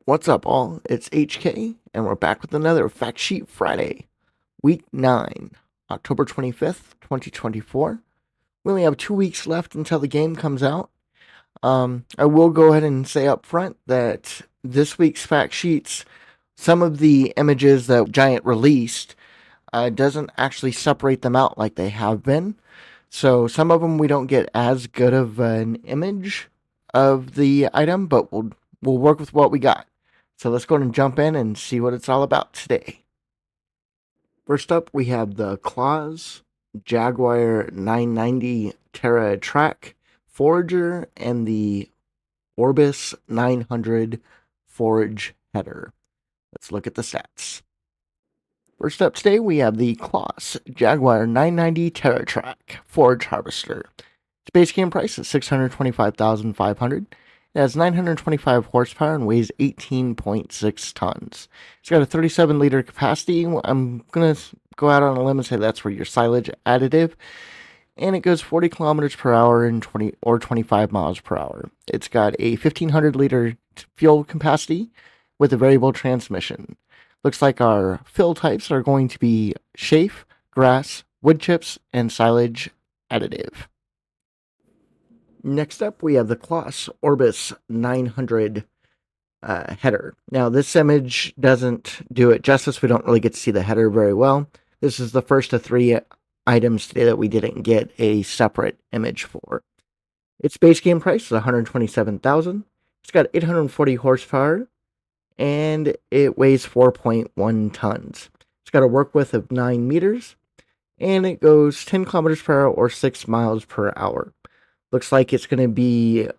What's up, all? It's HK, and we're back with another Fact Sheet Friday, Week 9, October 25th, 2024. We only have 2 weeks left until the game comes out. I will go ahead and say up front that this week's Fact Sheets, some of the images that Giant released, doesn't actually separate them out like they have been. So some of them we don't get as good of an image of the item, but we'll work with what we got. So let's go ahead and jump in and see what it's all about today. First up, we have the Claws Jaguar 990 Terra Track Forager and the Orbis 900 Forage Header. Let's look at the stats. First up today, we have the Claws Jaguar 990 Terra Track Forage Harvester. Its base game price is $625,500. It has 925 horsepower and weighs 18.6 tons. It's got a 37-liter capacity. I'm going to go out on a limb and say that's for your silage additive. And it goes 40 kilometers per hour and 25 miles per hour. It's got a 1,500-liter fuel capacity with a variable transmission. Looks like our fill types are going to be chaff, grass, wood chips, and silage additive. Next up, we have the Claas Orbis 900 header. Now, this image doesn't do it justice. We don't really get to see the header very well. This is the first of 3 items today that we didn't get a separate image for. Its base game price is $127,000. It's got 840 horsepower, and it weighs 4.1 tons. It's got a work width of 9 meters, and it goes 10 kilometers per hour or 6 miles per hour. Looks like it's going to be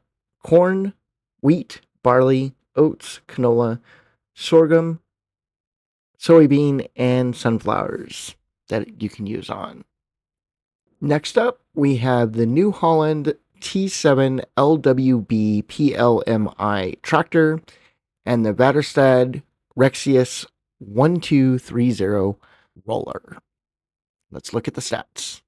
corn, wheat, barley, oats, canola, sorghum, soybean, and sunflowers that you can use on. Next up, we have the New Holland T7 LWB PLMI tractor and the Vaderstad Rexius 1230 roller. Let's look at the stats.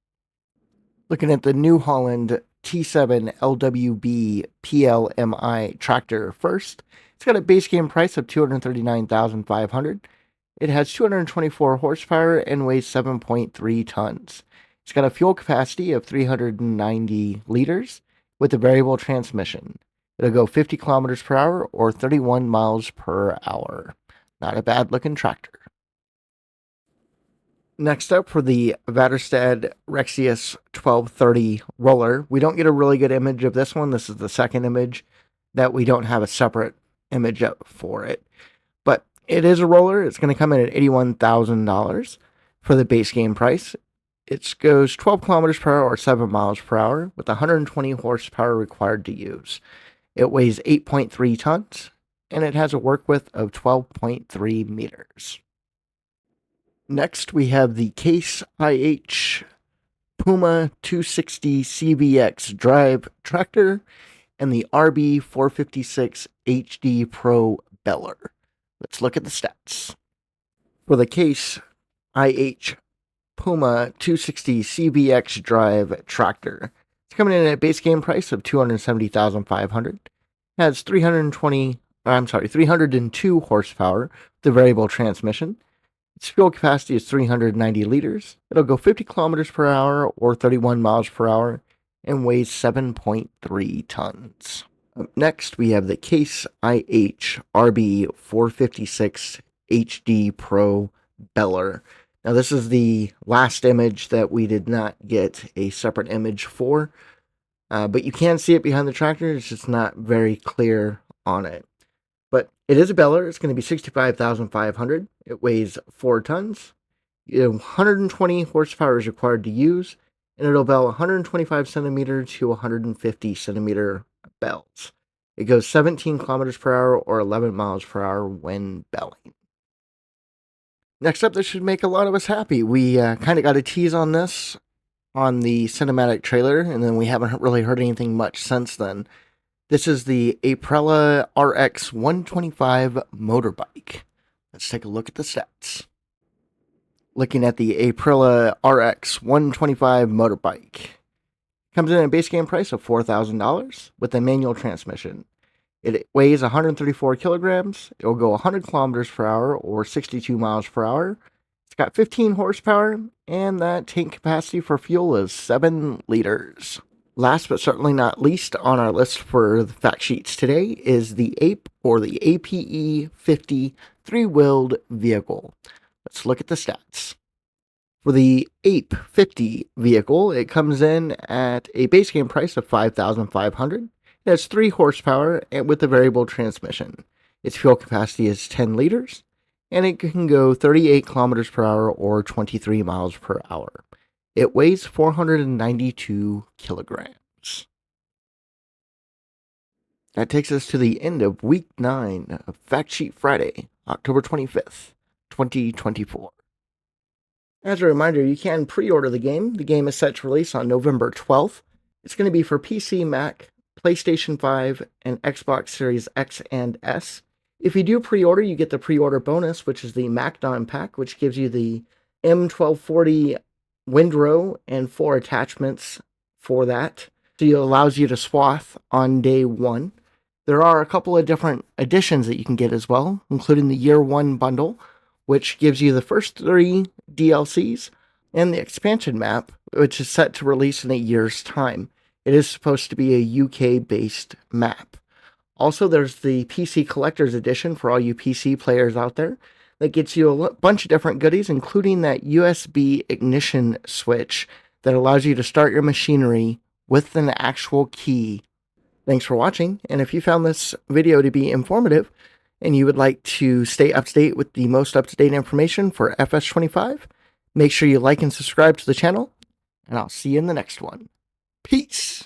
Looking at the New Holland T7 LWB PLMI tractor first. It's got a base game price of $239,500. It has 224 horsepower and weighs 7.3 tons. It's got a fuel capacity of 390 liters with a variable transmission. It'll go 50 kilometers per hour or 31 miles per hour. Not a bad looking tractor. Next up, for the Vaderstad Rexius 1230 roller, we don't get a really good image of this one. This is the second image that we don't have a separate image up for it. But it is a roller. It's going to come in at $81,000 for the base game price. It goes 12 kilometers per hour or 7 miles per hour with 120 horsepower required to use. It weighs 8.3 tons, and it has a work width of 12.3 meters. Next, we have the Case IH Puma 260 CVX drive tractor and the RB456 HD Pro beller. Let's look at the stats. For the Case IH Puma 260 CVX drive tractor, it's coming in at a base game price of $270,500. It has 302 horsepower, the variable transmission. Its fuel capacity is 390 liters. It'll go 50 kilometers per hour or 31 miles per hour and weighs 7.3 tons. Up next, we have the Case IH RB456 HD Pro beller. Now, this is the last image that we did not get a separate image for, but you can see it behind the tractor. It's just not very clear on it. But it is a beller. It's going to be $65,500. It weighs 4 tons. 120 horsepower is required to use, and it'll bell 125 centimeter to 150 centimeter bells. It goes 17 kilometers per hour or 11 miles per hour when belling. Next up, this should make a lot of us happy. We kind of got a tease on this on the cinematic trailer, and then we haven't really heard anything much since then. This is the Aprilia RX 125 motorbike. Let's take a look at the stats. Looking at the Aprilia RX 125 motorbike. Comes in at a base game price of $4,000 with a manual transmission. It weighs 134 kilograms. It will go 100 kilometers per hour or 62 miles per hour. It's got 15 horsepower, and that tank capacity for fuel is 7 liters. Last but certainly not least on our list for the fact sheets today is the APE, or the APE-50 three-wheeled vehicle. Let's look at the stats. For the APE-50 vehicle, it comes in at a base game price of $5,500. It has 3 horsepower and with a variable transmission. Its fuel capacity is 10 liters, and it can go 38 kilometers per hour or 23 miles per hour. It weighs 492 kilograms. That takes us to the end of week 9 of Fact Sheet Friday, October 25th, 2024. As a reminder, you can pre-order the game. The game is set to release on November 12th. It's going to be for PC, Mac, PlayStation 5, and Xbox Series X and S. If you do pre-order, you get the pre-order bonus, which is the MacDon pack, which gives you the M1240 windrow and 4 attachments for that. So it allows you to swath on day 1. There are a couple of different editions that you can get as well, including the Year 1 bundle, which gives you the first 3 DLCs and the expansion map, which is set to release in a year's time. It is supposed to be a UK-based map. Also, there's the PC Collector's Edition for all you PC players out there that gets you a bunch of different goodies, including that USB ignition switch that allows you to start your machinery with an actual key. Thanks for watching, and if you found this video to be informative and you would like to stay up to date with the most up-to-date information for FS25, make sure you like and subscribe to the channel, and I'll see you in the next one. Peace!